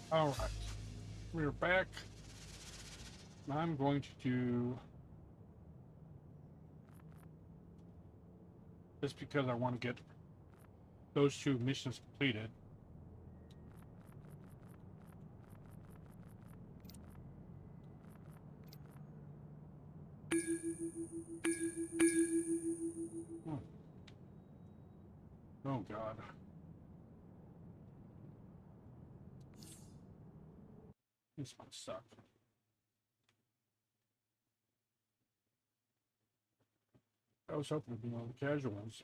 All right, we're back. I'm going to do just because I want to get those two missions completed. Oh, oh God. This might suck. I was hoping to be one of the casual ones.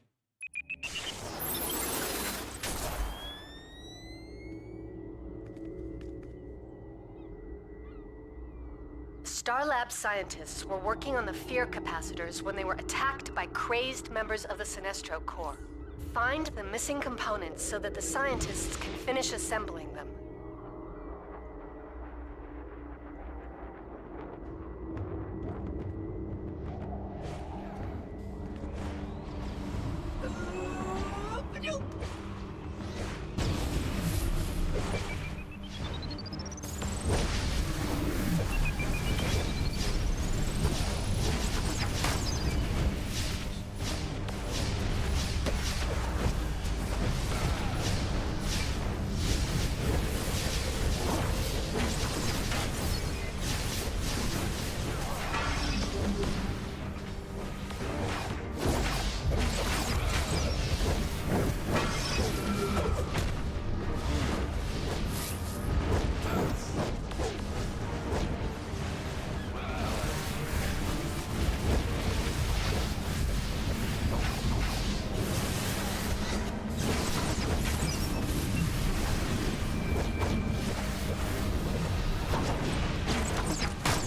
Starlab scientists were working on the fear capacitors when they were attacked by crazed members of the Sinestro Corps. Find the missing components so that the scientists can finish assembling them.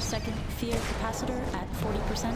Second fear capacitor at 40%.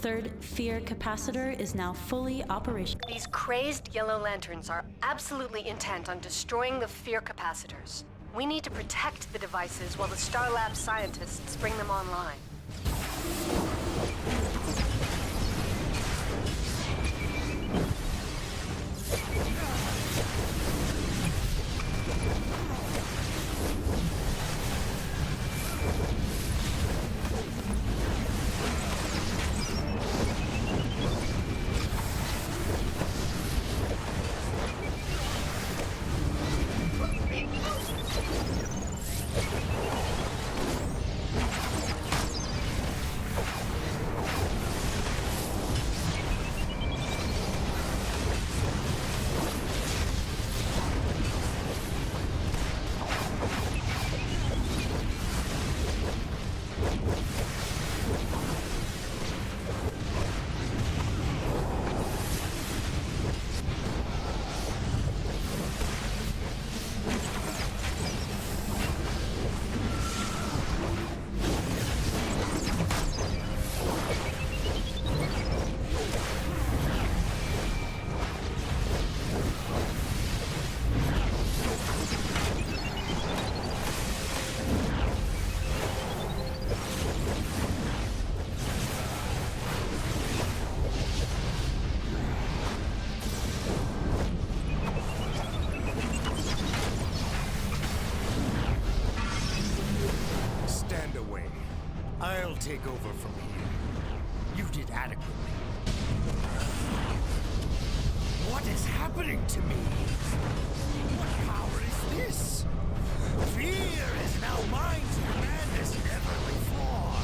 Third fear capacitor is now fully operational. These crazed yellow lanterns are absolutely intent on destroying the fear capacitors. We need to protect the devices while the Starlab scientists bring them online. find a way. I'll take over from here. You did adequately. What is happening to me? What power is this? Fear is now mine to command as never before.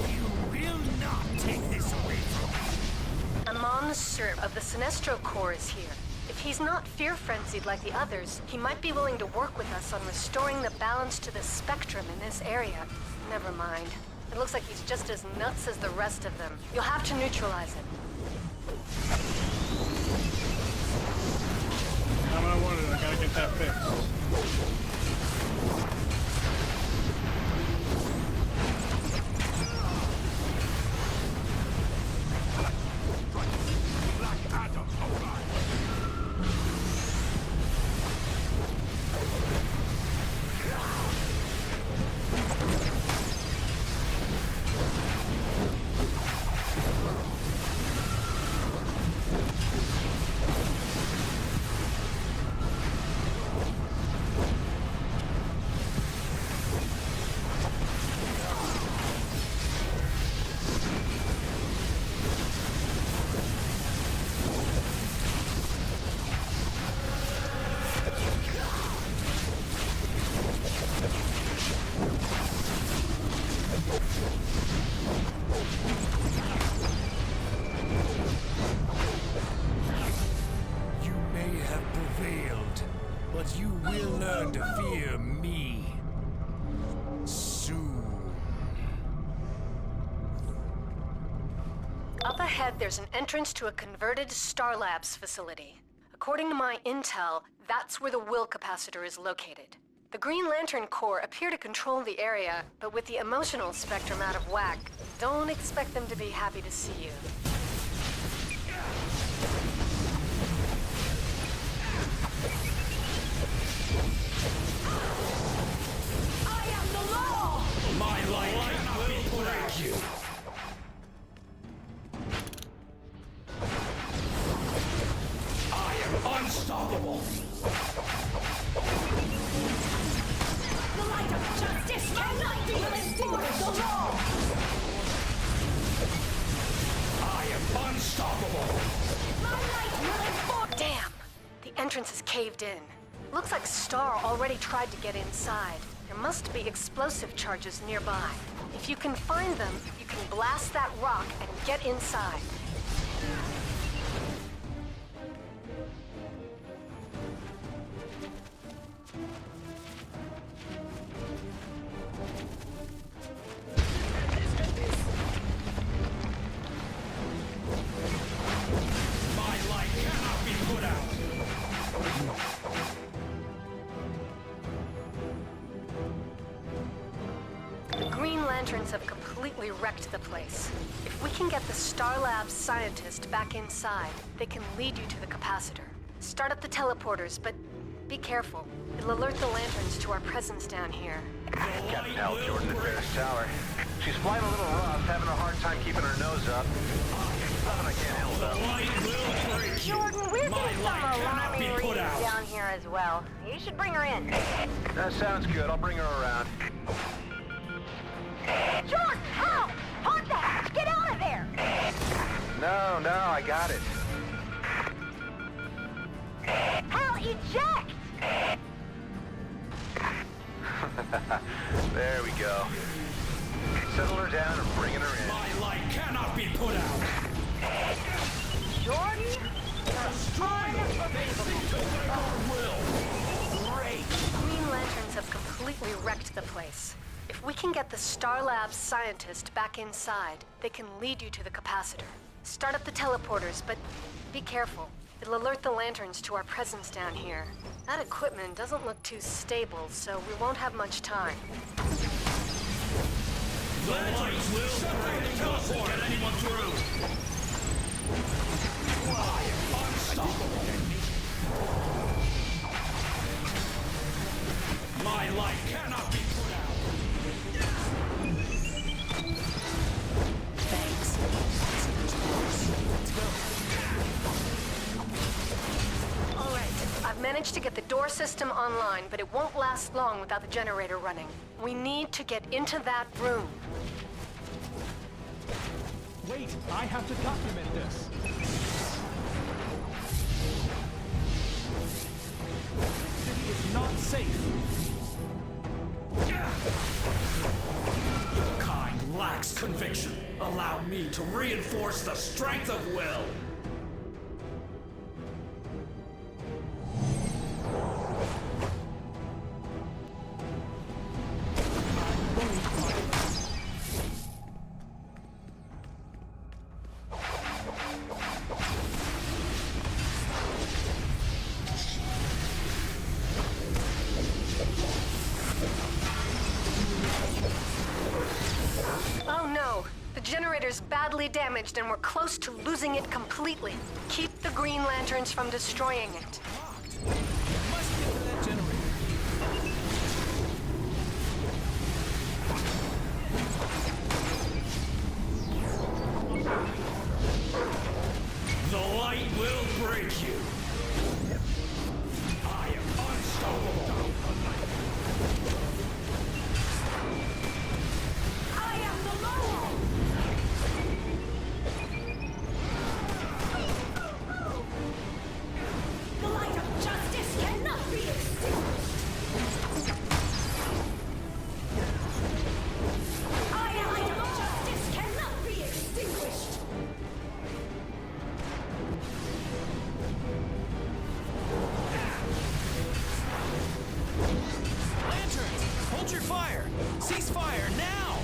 You will not take this away from me. Amon Sir of the Sinestro Corps is here. If he's not fear-frenzied like the others, he might be willing to work with us on restoring the balance to the spectrum in this area. Never mind. It looks like he's just as nuts as the rest of them. You'll have to neutralize him. I'm gonna want it. I gotta get that fixed. But you will learn to fear me. Soon. Up ahead, there's an entrance to a converted Star Labs facility. According to my intel, that's where the will capacitor is located. The Green Lantern Corps appear to control the area, but with the emotional spectrum out of whack, don't expect them to be happy to see you. I am the law! My light will break you. I am unstoppable. The light of justice cannot be enforce the law! I am unstoppable. My light will enforce... Damn! The entrance is caved in. Looks like Star already tried to get inside. There must be explosive charges nearby. If you can find them, you can blast that rock and get inside. My light cannot be put out. The Green Lanterns have completely wrecked the place. If we can get the Star Labs scientist back inside, they can lead you to the capacitor. Start up the teleporters, but be careful. It'll alert the lanterns to our presence down here. Captain Hal Jordan at Ferris Tower. She's flying a little rough, having a hard time keeping her nose up. Nothing I can't handle, though. Light will break you. Jordan, we're My getting light some cannot be alarming put readings out. down here as well. You should bring her in. That sounds good. I'll bring her around. Jordan, Hal! Hold that! Get out of there! No, I got it. Hal, eject! There we go. Settle her down and bringing her in. My light cannot be put out. Jordan? Green Lanterns have completely wrecked the place. If we can get the Star Labs scientist back inside, they can lead you to the capacitor. Start up the teleporters, but be careful. It'll alert the lanterns to our presence down here. That equipment doesn't look too stable, so we won't have much time. The light will break the teleport. Get anyone through. I am unstoppable. My light cannot be put out. Thanks. All right, I've managed to get the door system online, but it won't last last long without the generator running. We need to get into that room. Wait, I have to document this. This city is not safe. Your kind lacks conviction. Allow me to reinforce the strength of will. Oh no! The generator's badly damaged and we're close to losing it completely. Keep the Green Lanterns from destroying it. Must get to that generator. The light will break you. I am unstoppable. I am the law! The light of justice cannot be extinguished! I am the light of justice cannot be extinguished! Lanterns, hold your fire! Cease fire now!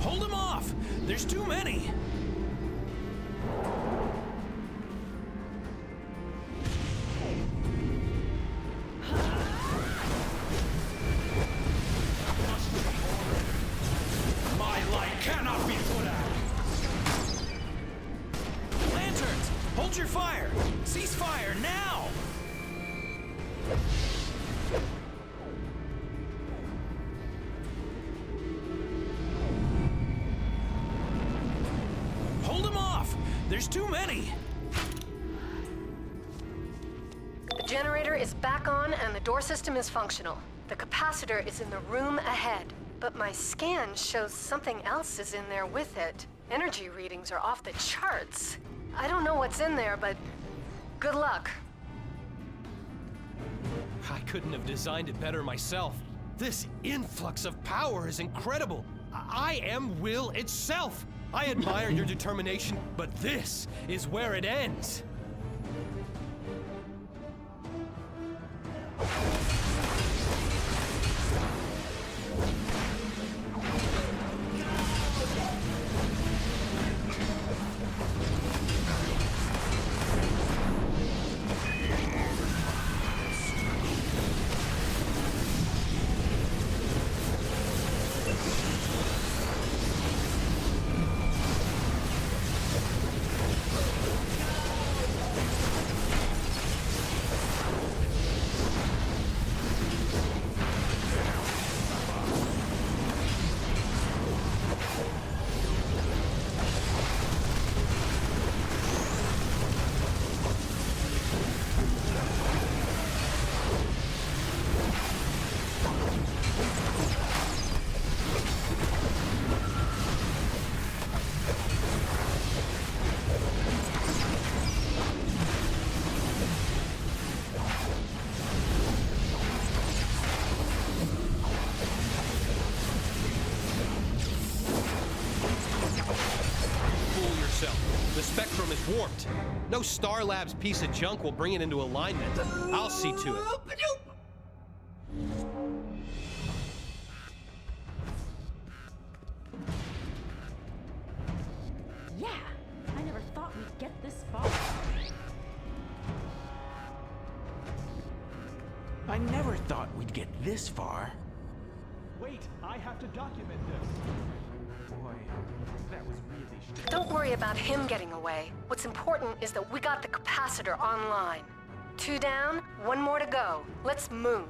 Hold them off! There's too many! My light cannot be put out. Lanterns, hold your fire! Cease fire now! Hold them off! There's too many! The generator is back on and the door system is functional. The capacitor is in the room ahead, but my scan shows something else is in there with it. Energy readings are off the charts. I don't know what's in there, but good luck. I couldn't have designed it better myself. This influx of power is incredible. I am will itself. I admire your determination, but this is where it ends. The spectrum is warped. No Star Labs piece of junk will bring it into alignment. I'll see to it. Yeah, I never thought we'd get this far. I never thought we'd get this far. Wait, I have to document this. Boy, that was really worry about him getting away. What's important is that we got the capacitor online. 2 down, 1 more to go. Let's move.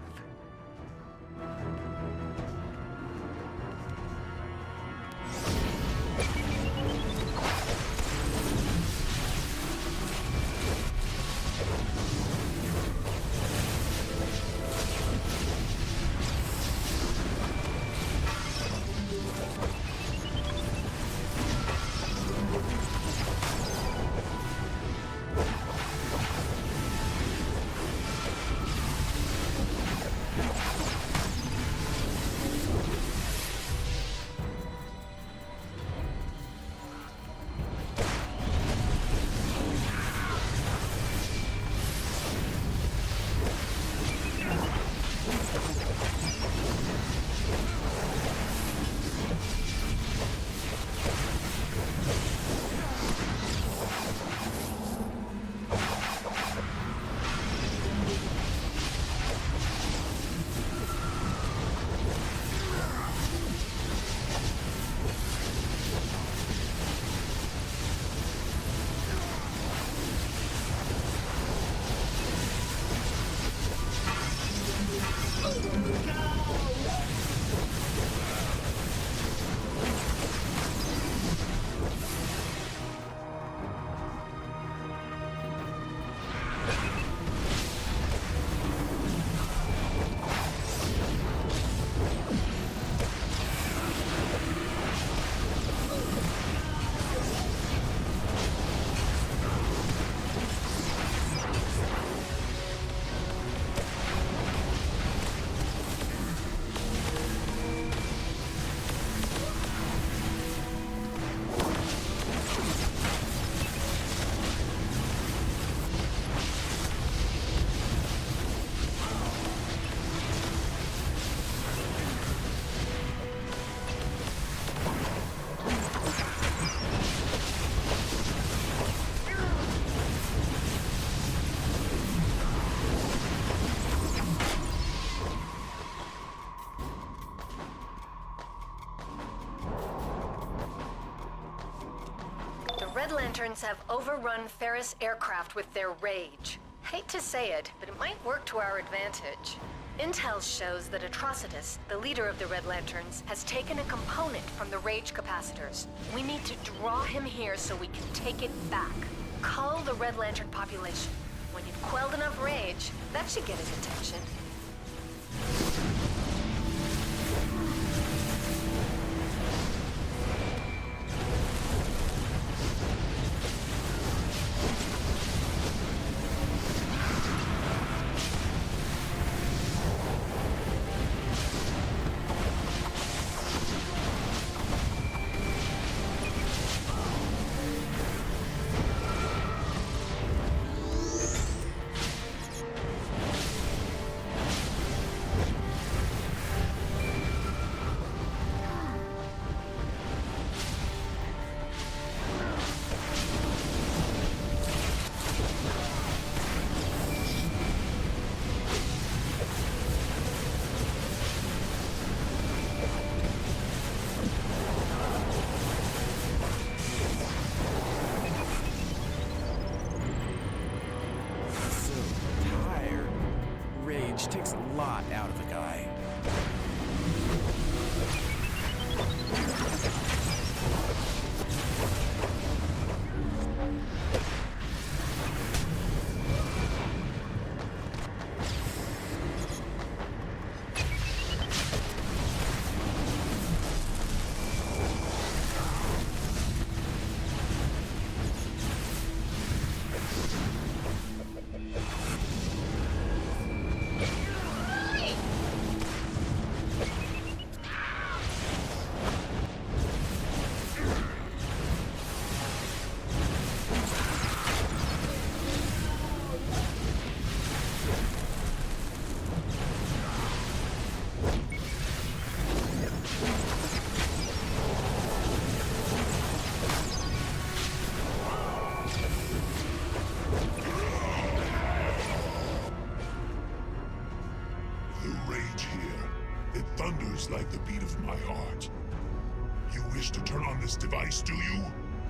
Red Lanterns have overrun Ferris aircraft with their rage. Hate to say it, but it might work to our advantage. Intel shows that Atrocitus, the leader of the Red Lanterns, has taken a component from the rage capacitors. We need to draw him here so we can take it back. Call the Red Lantern population. When you've quelled enough rage, that should get his attention. Takes a lot out of a guy. Like the beat of my heart. You wish to turn on this device, do you?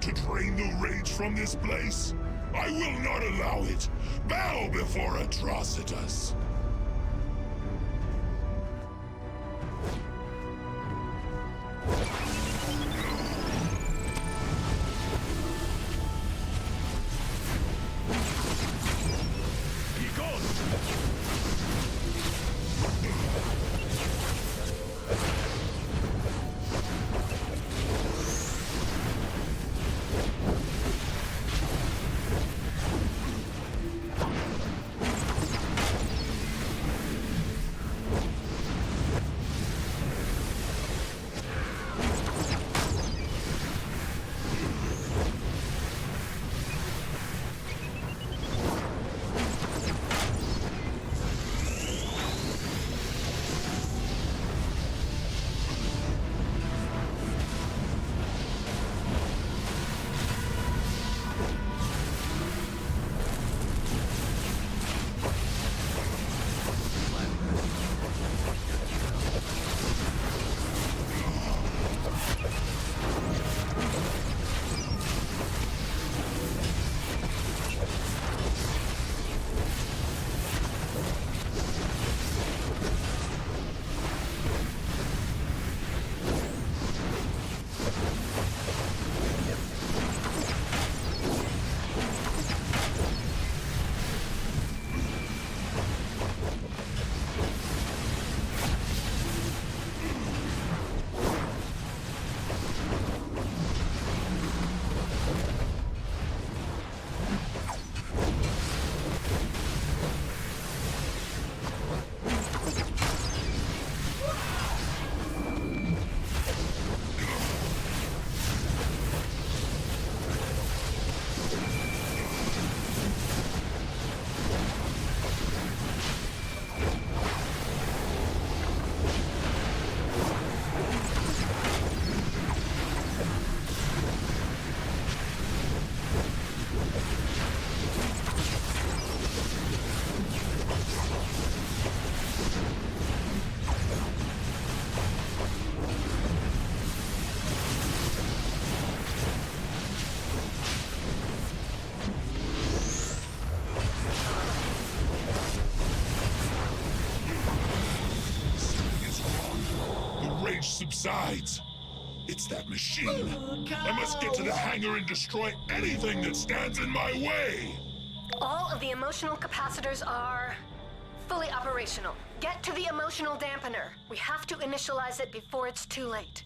to drain the rage from this place? I will not allow it! Bow before Atrocitus! Subsides. It's that machine. I must get to the hangar and destroy anything that stands in my way. All of the emotional capacitors are fully operational. Get to the emotional dampener. We have to initialize it before it's too late.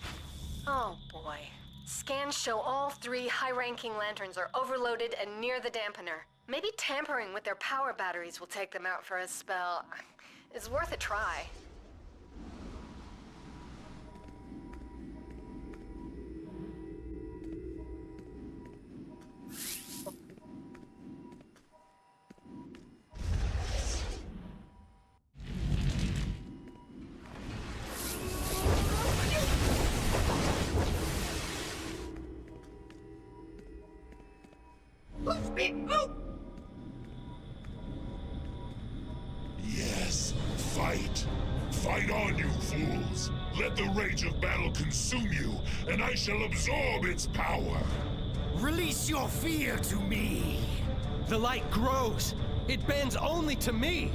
Oh boy. Scans show all 3 high-ranking lanterns are overloaded and near the dampener. Maybe tampering with their power batteries will take them out for a spell. It's worth a try. Yes, fight. Fight on, you fools. Let the rage of battle consume you, and I shall absorb its power. Release your fear to me. The light grows. It bends only to me.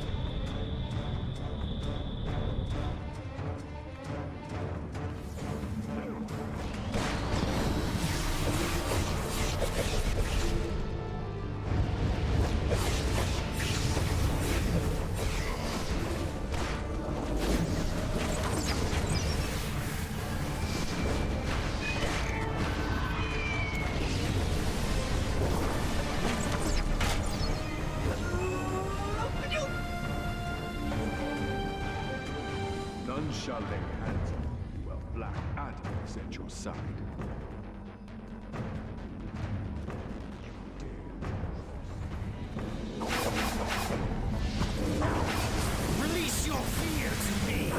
None shall lay hands on you while Black Adam is at your side. Release your fear to me.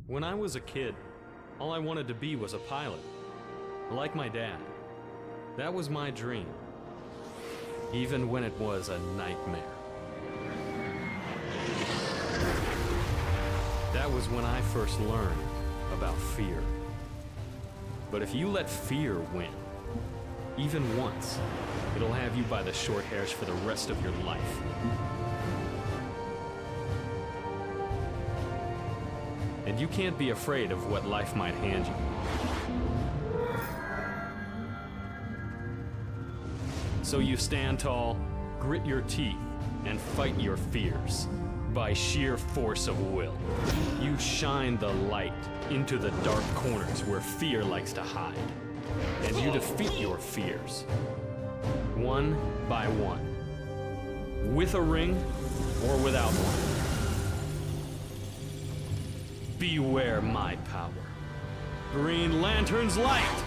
When I was a kid, all I wanted to be was a pilot. Like my dad. That was my dream. Even when it was a nightmare. That was when I first learned about fear. But if you let fear win, even once, it'll have you by the short hairs for the rest of your life. And you can't be afraid of what life might hand you. So you stand tall, grit your teeth, and fight your fears. By sheer force of will, you shine the light into the dark corners where fear likes to hide. And you defeat your fears, one by one. With a ring, or without one. Beware my power. Green Lantern's light!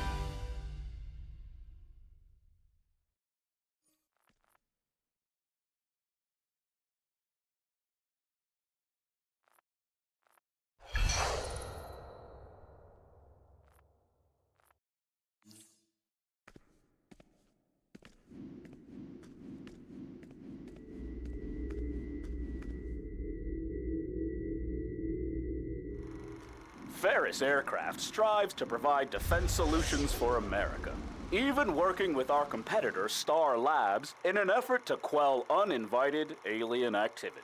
Ferris Aircraft strives to provide defense solutions for America, even working with our competitor Star Labs in an effort to quell uninvited alien activity.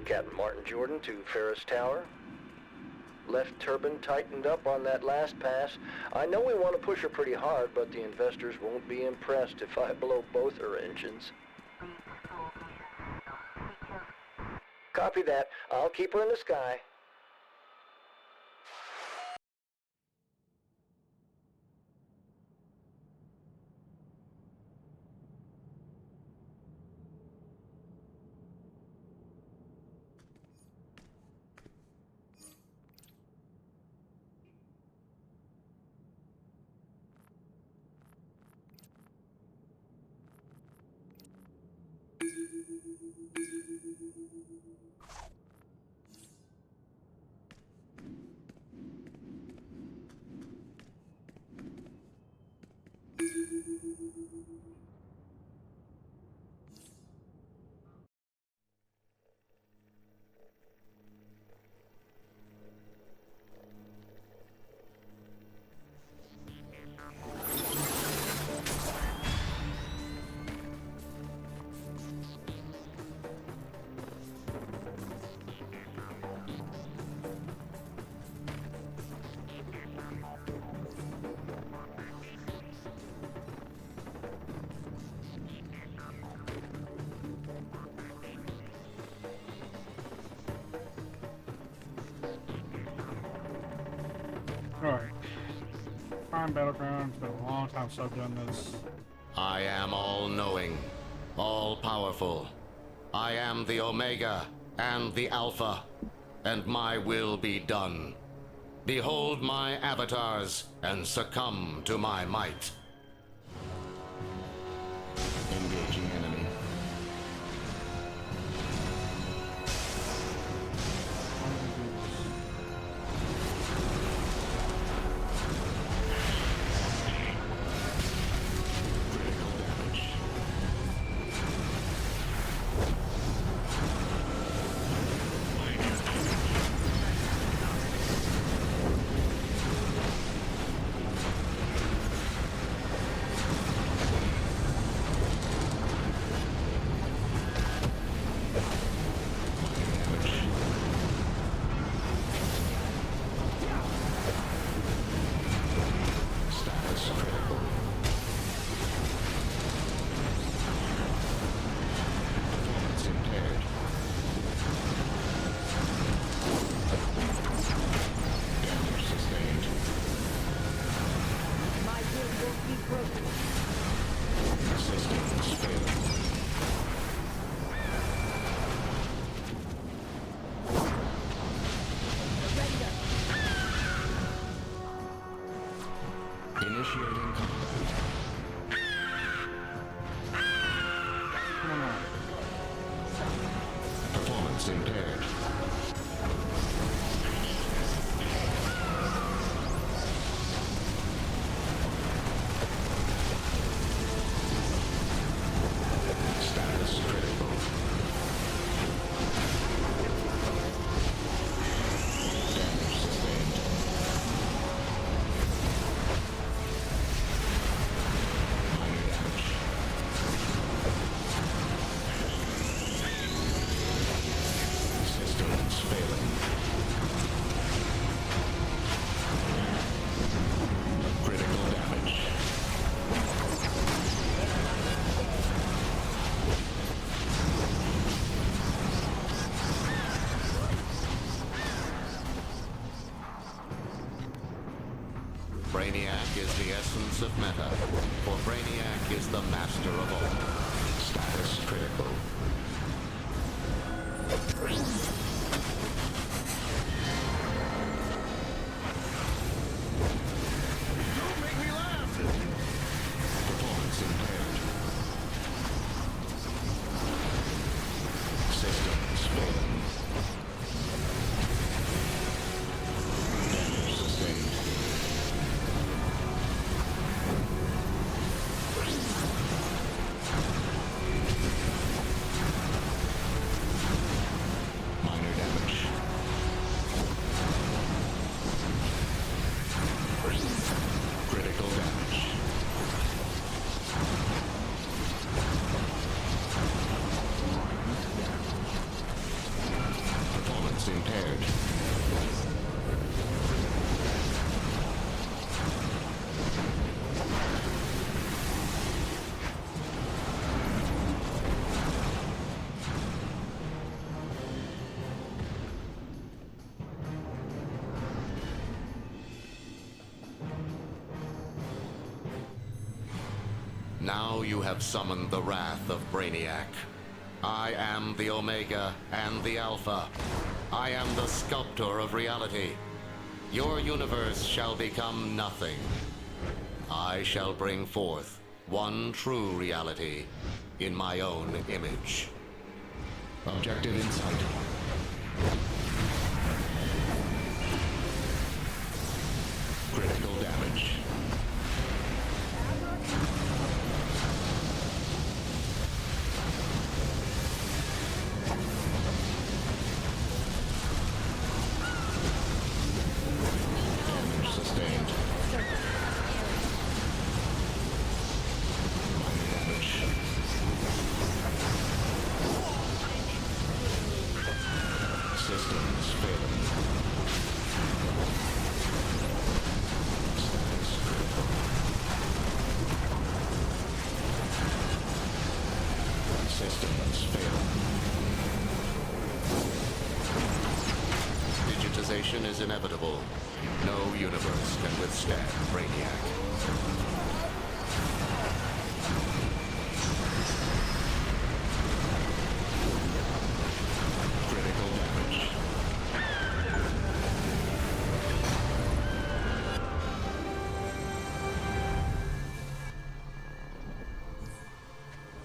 Captain Martin Jordan to Ferris Tower. Left turbine tightened up on that last pass. I know we want to push her pretty hard, but the investors won't be impressed if I blow both her engines. Copy that. I'll keep her in the sky. Alright. Prime Battleground. It's been a long time since I've done this. I am all-knowing, all-powerful. I am the Omega and the Alpha, and my will be done. Behold my avatars and succumb to my might. Engaging enemy. Systems failing. Initiating combat. Performance impaired. Status critical. Damage sustained. Minor damage. Systems failing. Critical damage. Brainiac is the essence of meta, for Brainiac is the master of all. Status critical. Don't make me laugh! Performance impaired. Systems failing. Damage sustained. Minor damage. Critical damage. Performance impaired. Now you have summoned the wrath of Brainiac. I am the Omega and the Alpha. I am the sculptor of reality. Your universe shall become nothing. I shall bring forth one true reality in my own image. Objective in sight. Critical damage. Damage sustained. Minor damage. Systems failing. Status critical. Systems failing. Digitization is inevitable. No universe can withstand Brainiac. Critical damage.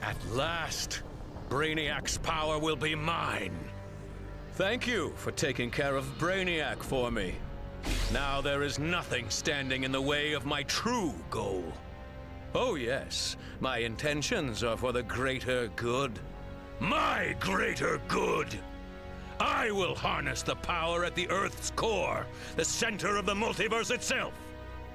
At last, Brainiac's power will be mine. Thank you for taking care of Brainiac for me. Now there is nothing standing in the way of my true goal. Oh yes, my intentions are for the greater good. My greater good! I will harness the power at the Earth's core, the center of the multiverse itself.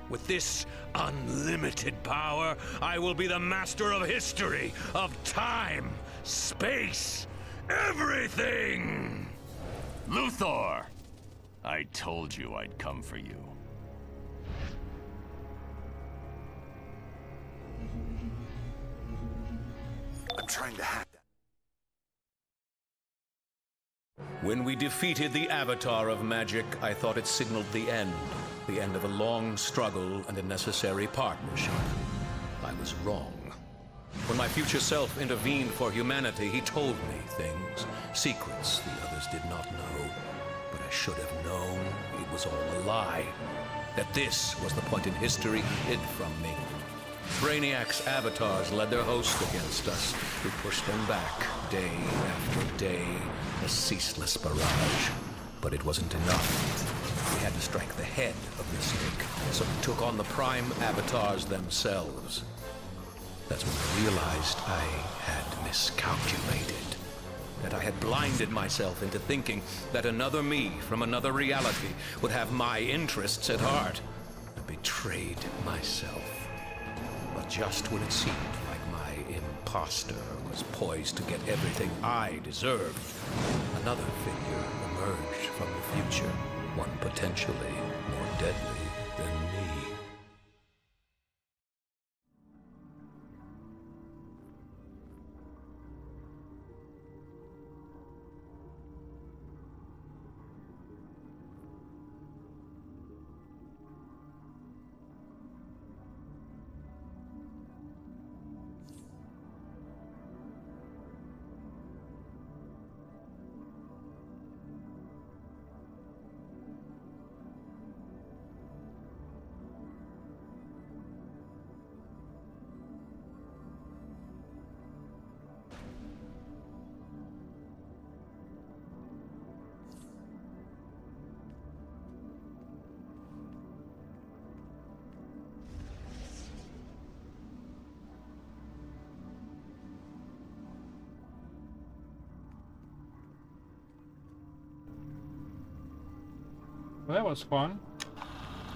With this unlimited power, I will be the master of history, of time, space, everything! Luthor! I told you I'd come for you. I'm trying to hack that. When we defeated the Avatar of Magic, I thought it signaled the end of a long struggle and a necessary partnership. I was wrong. When my future self intervened for humanity, he told me things, secrets the others did not know. But I should have known it was all a lie. That this was the point in history he hid from me. Brainiac's avatars led their host against us. We pushed them back, day after day, a ceaseless barrage. But it wasn't enough. We had to strike the head of the snake, so we took on the prime avatars themselves. That's when I realized I had miscalculated. That I had blinded myself into thinking that another me from another reality would have my interests at heart. I betrayed myself. But just when it seemed like my imposter was poised to get everything I deserved, another figure emerged from the future, one potentially more deadly than me. Well, that was fun.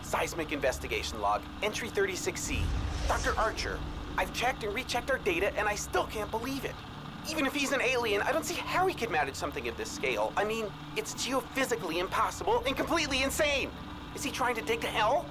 Seismic investigation log, entry 36C. Dr. Archer, I've checked and rechecked our data, and I still can't believe it. Even if he's an alien, I don't see how he could manage something of this scale. I mean, it's geophysically impossible and completely insane. Is he trying to dig to hell?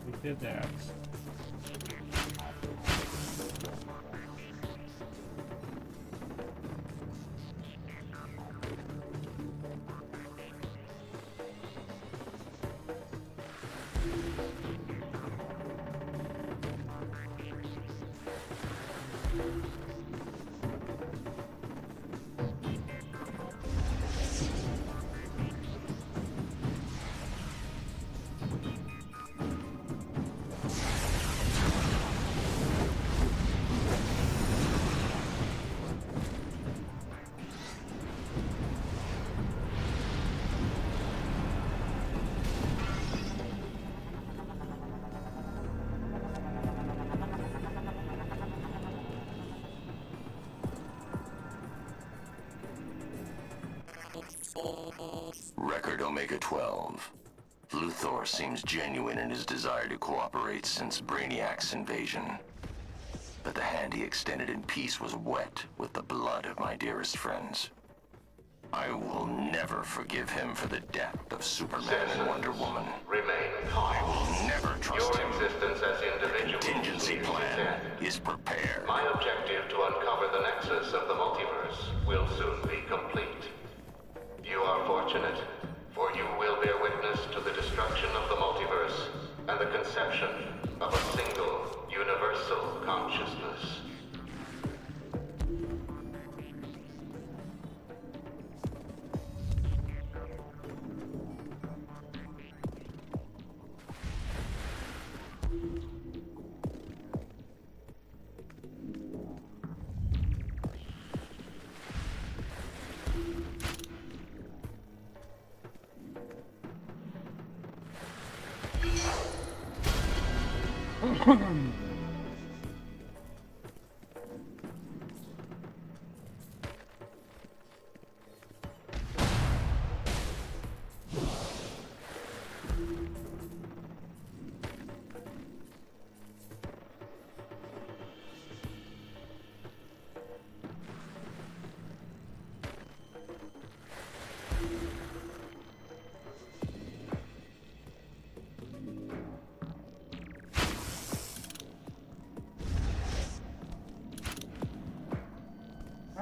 We did that. Record Omega 12. Luthor seems genuine in his desire to cooperate since Brainiac's invasion. But the hand he extended in peace was wet with the blood of my dearest friends. I will never forgive him for the death of Superman and Wonder Woman. I will never trust him. The contingency plan is prepared. My objective to uncover the nexus of the multiverse will soon be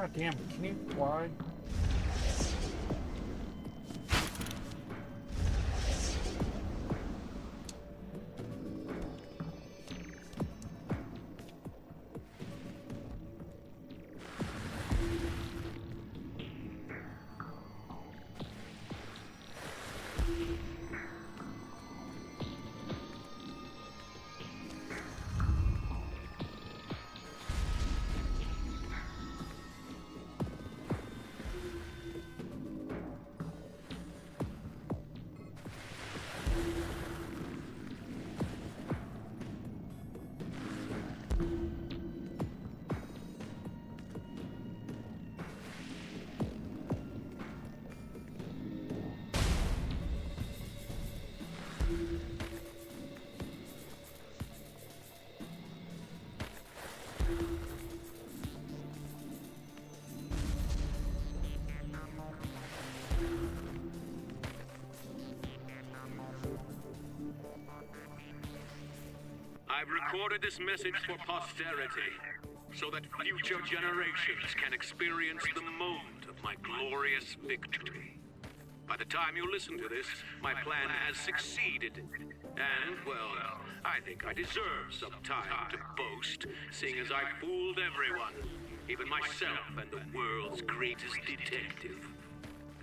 God damn it, can you fly? I've recorded this message for posterity, so that future generations can experience the moment of my glorious victory. By the time you listen to this, my plan has succeeded. And, well, I think I deserve some time to boast, seeing as I fooled everyone, even myself and the world's greatest detective.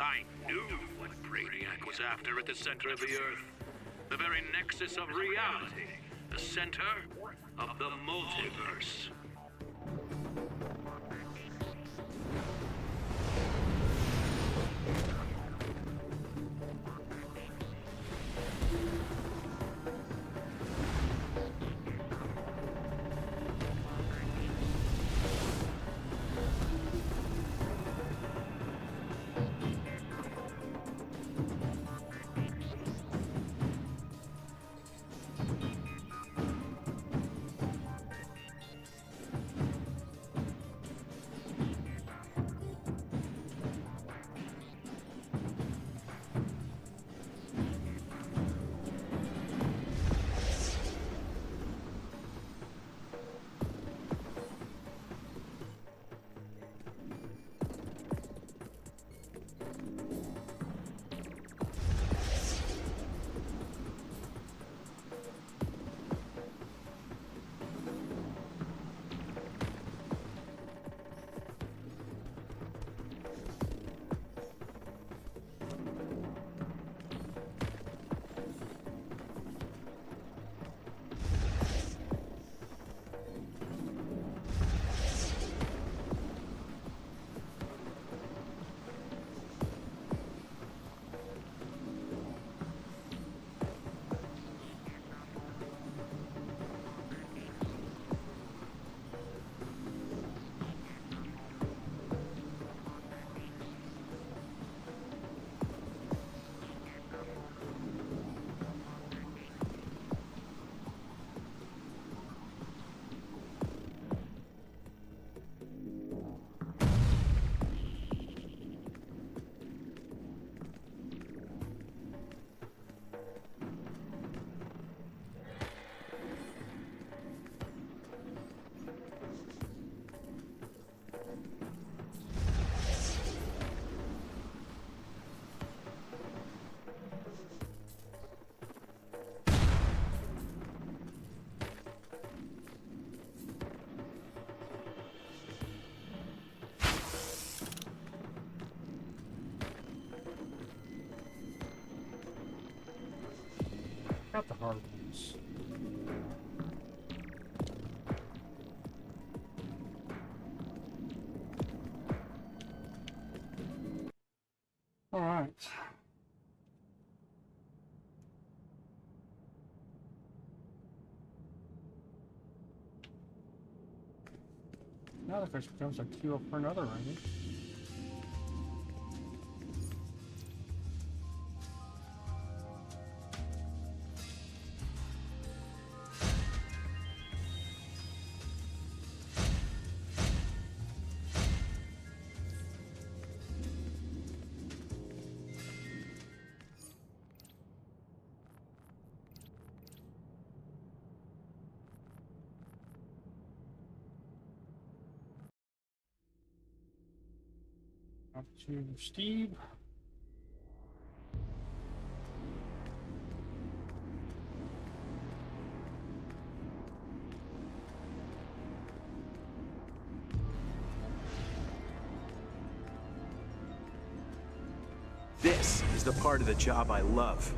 I knew what Brainiac was after at the center of the Earth. The very nexus of reality. The center of the multiverse. Not the hard ones. All right. Now the fish becomes a queue up for another rating. Up to Steve. This is the part of the job I love.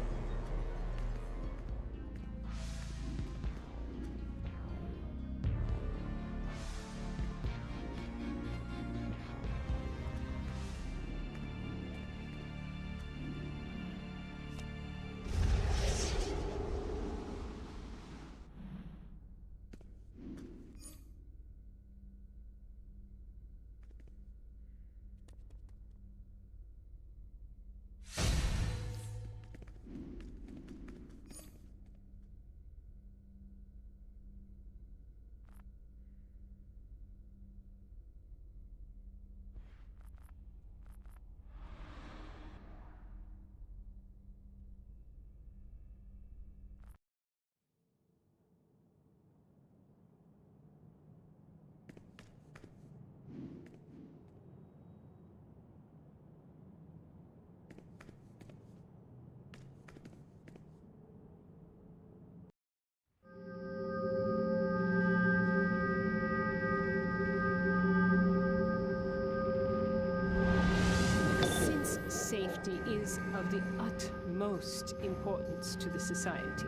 Safety is of the utmost importance to the society.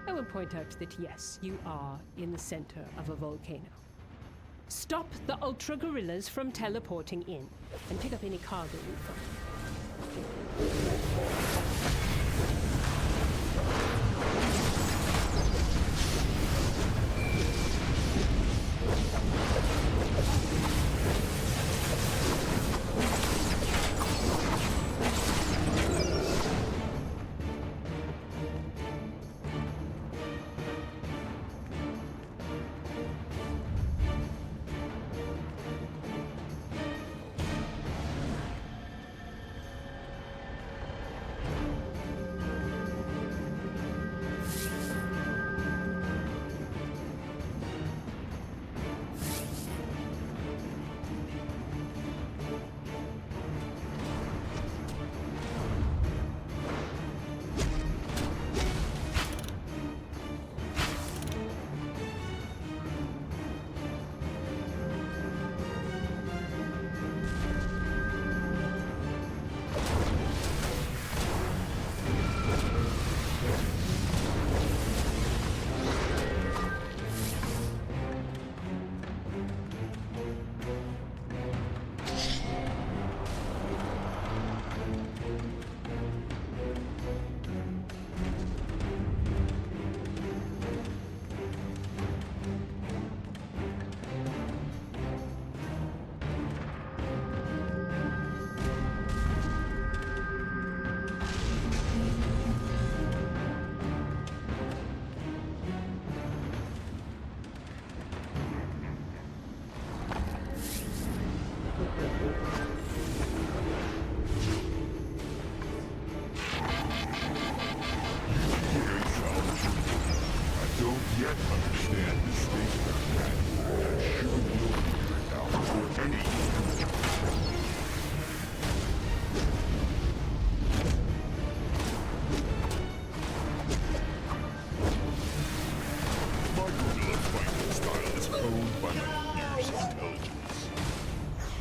I will point out that yes, you are in the center of a volcano. Stop the Ultra Gorillas from teleporting in, and pick up any cargo you find.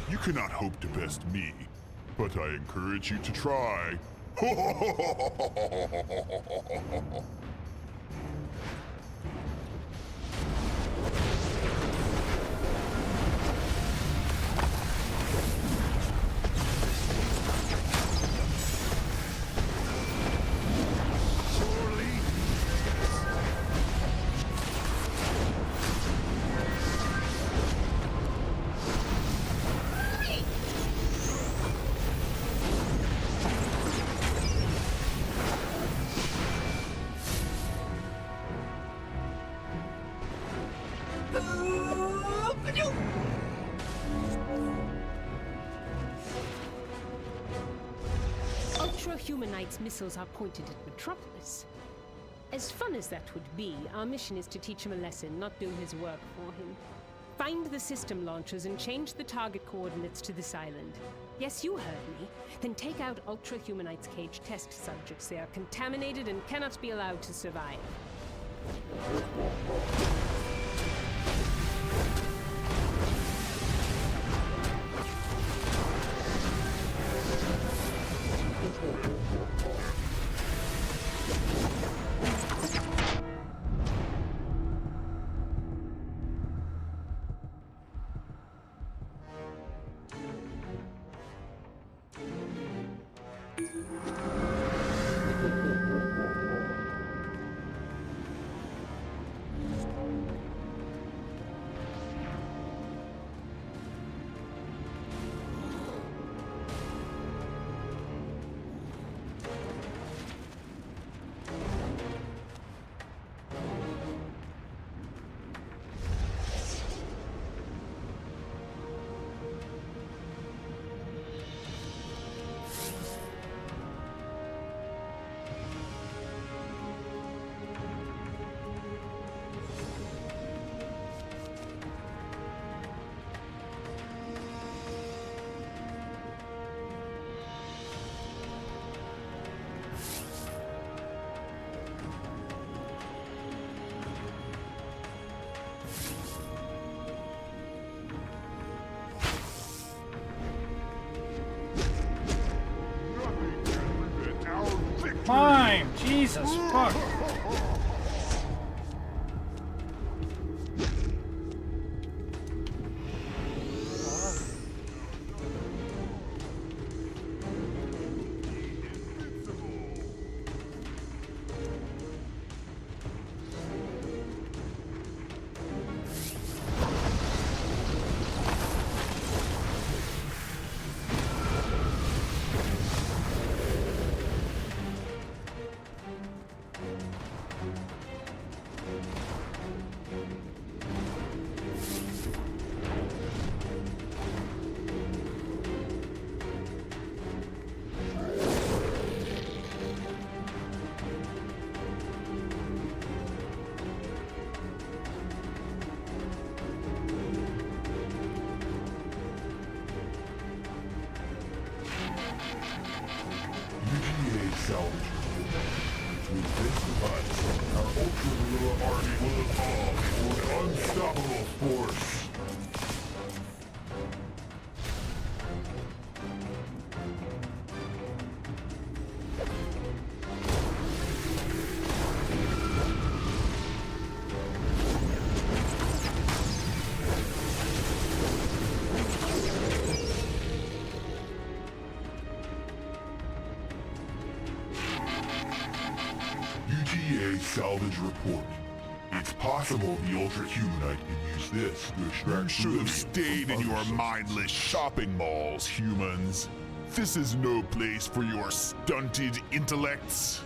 You cannot hope to best me, but I encourage you to try. Ultra-Humanite's missiles are pointed at Metropolis. As fun as that would be, our mission is to teach him a lesson, not do his work for him. Find the system launchers and change the target coordinates to this island. Yes, you heard me. Then take out Ultra-Humanite's cage test subjects. They are contaminated and cannot be allowed to survive. Climb! Jesus fuck! Salvage. With this device, our ultra-guerrilla army will evolve into an unstoppable force. Salvage report. It's possible the Ultra-Humanite can use this to extract. You should have stayed in your mindless shopping malls, humans. This is no place for your stunted intellects.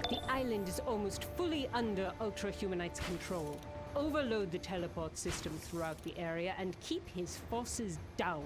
The island is almost fully under Ultra-Humanite's control. Overload the teleport system throughout the area and keep his forces down.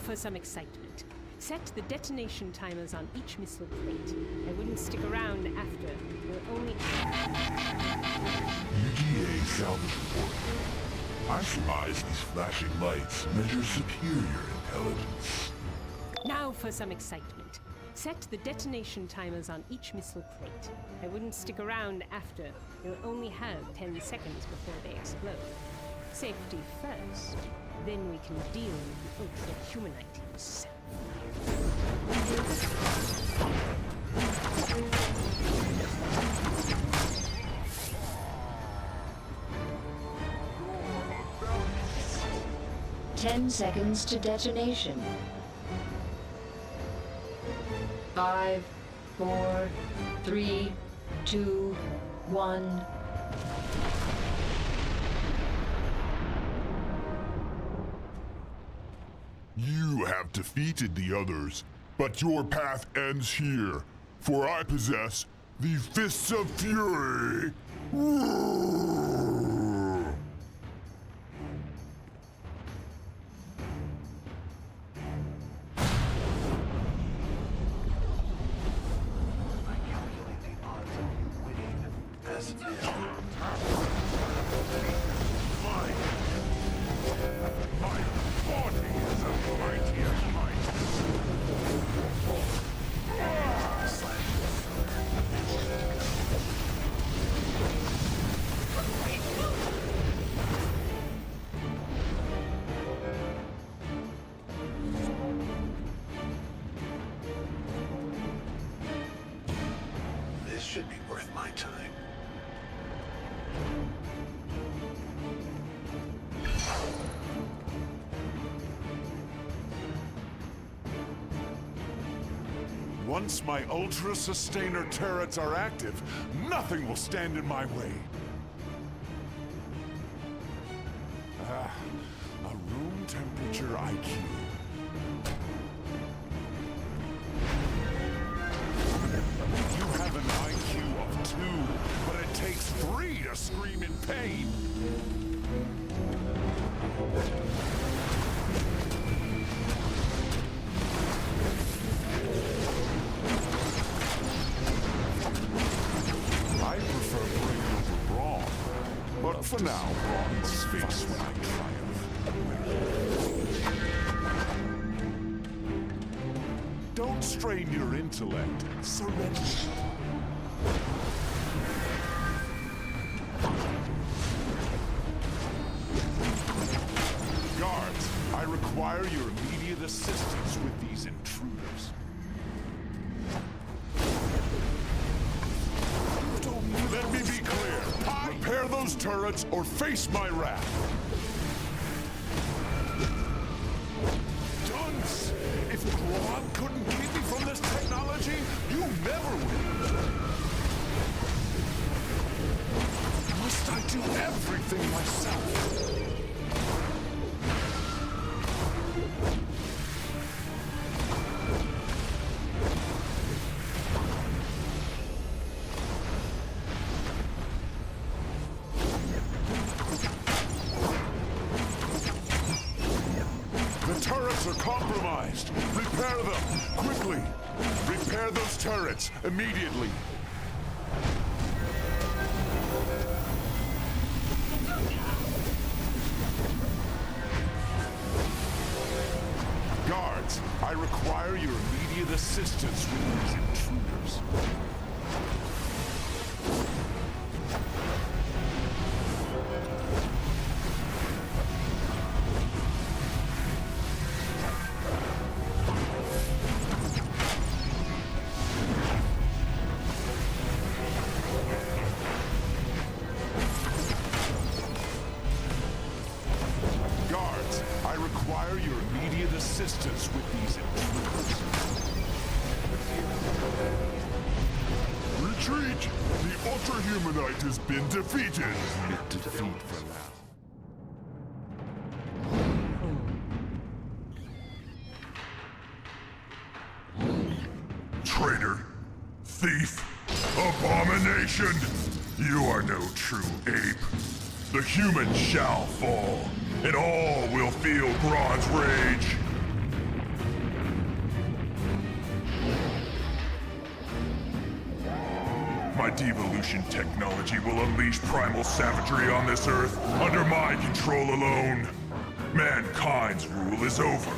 for some excitement. Set the detonation timers on each missile plate. I wouldn't stick around after. We'll only... UGA salvage report. I surmise these flashing lights measure superior intelligence. Now for some excitement. Set the detonation timers on each missile plate. I wouldn't stick around after. You'll only have 10 seconds before they explode. Safety first, then we can deal with the ultra-humanite himself. 10 seconds to detonation. 5, 4, 3, 2, 1. You have defeated the others, but your path ends here, for I possess the Fists of Fury. This should be worth my time. Once my Ultra Sustainer turrets are active, nothing will stand in my way. A room temperature IQ. You have an IQ of 2, but it takes 3 to scream in pain. I prefer bringing over brawn, but for now, brawn speaks when I triumph. Don't strain your intellect. Surrender. Guards, I require your immediate assistance with these intruders. Let me be clear. Repair those turrets or face my wrath. Dunce! If Grodd couldn't keep me from this technology, you never will. Must I do everything myself? The turrets are compromised. Repair them, quickly. Repair those turrets, immediately. Guards, I require your immediate assistance with these intruders. Guards, I require your immediate assistance with these intruders. Retreat! The Ultra-Humanite has been defeated! Defeat for now. Traitor! Thief! Abomination! You are no true ape. The humans shall fall, and all will feel Grodd's rage. my devolution technology will unleash primal savagery on this Earth under my control alone. Mankind's rule is over.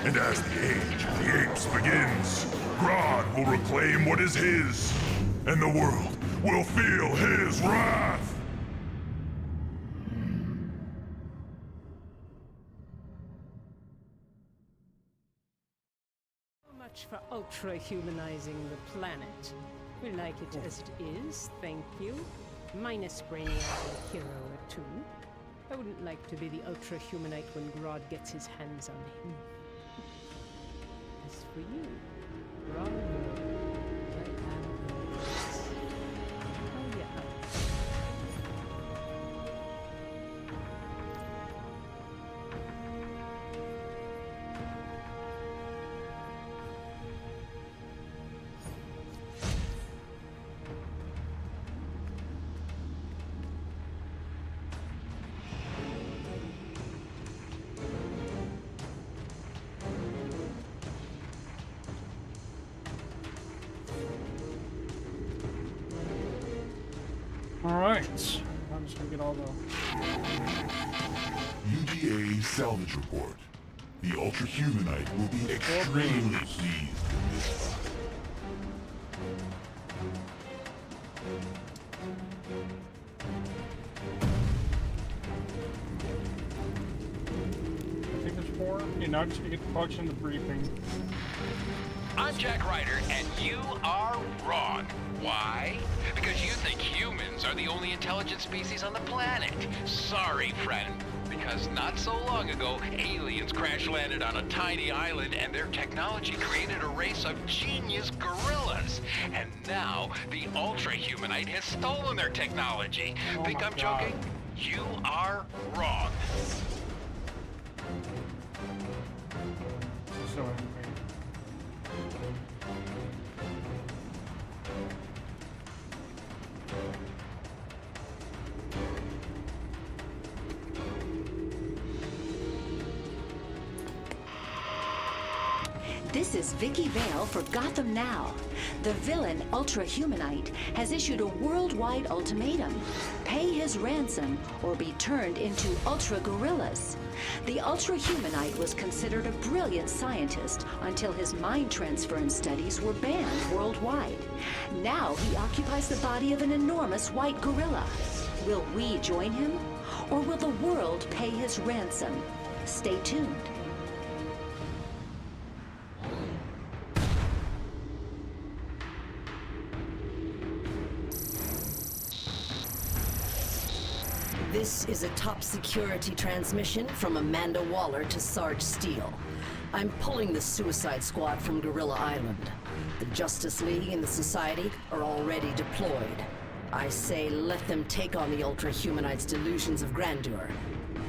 And as the age of the apes begins, Grodd will reclaim what is his, and the world will feel his wrath! So much for ultra-humanizing the planet. We like it as it is, thank you. Minus Brainiac and Hero or two. I wouldn't like to be the ultra-humanite when Grodd gets his hands on him. As for you, Grodd, I am yours. Oh yeah. Alright. I'm just gonna get all the... UDA salvage report. The Ultra-Humanite will be extremely pleased with this find. I think there's 4. You're not just gonna get the function of the briefing. I'm Jack Ryder, and you are wrong. Why? Because you think humans are the only intelligent species on the planet. Sorry, friend. Because not so long ago, aliens crash-landed on a tiny island, and their technology created a race of genius gorillas. And now, the Ultra-Humanite has stolen their technology. Think I'm joking? You are wrong. So This is Vicky Vale for Gotham Now. The villain, Ultra-Humanite, has issued a worldwide ultimatum. Pay his ransom or be turned into Ultra-Gorillas. The Ultra-Humanite was considered a brilliant scientist until his mind transference studies were banned worldwide. Now he occupies the body of an enormous white gorilla. Will we join him? Or will the world pay his ransom? Stay tuned. This is a top security transmission from Amanda Waller to Sarge Steele. I'm pulling the Suicide Squad from Gorilla Island. The Justice League and the Society are already deployed. I say let them take on the Ultra-Humanite's delusions of grandeur.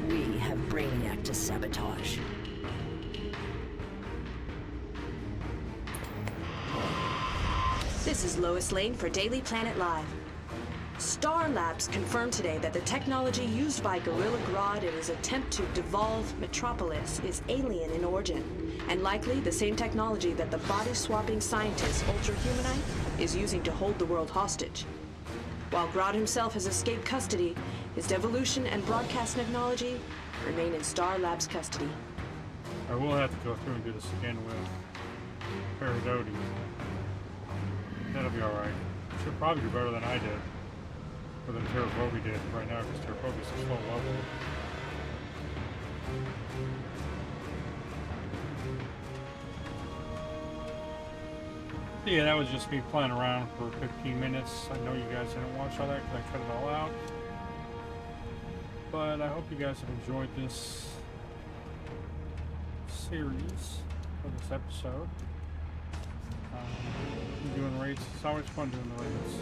We have Brainiac to sabotage. This is Lois Lane for Daily Planet Live. Star Labs confirmed today that the technology used by Gorilla Grodd in his attempt to devolve Metropolis is alien in origin, and likely the same technology that the body-swapping scientist Ultra-Humanite is using to hold the world hostage. While Grodd himself has escaped custody, his devolution and broadcast technology remain in Star Labs' custody. I will have to go through and do this again with Peridoti. That'll be alright. She'll probably do better than I did. Or than Phobia did right now, because Phobia is a slow level. Yeah, that was just me playing around for 15 minutes. I know you guys didn't watch all that because I cut it all out. But I hope you guys have enjoyed this series, or this episode. I'm doing raids. It's always fun doing the raids.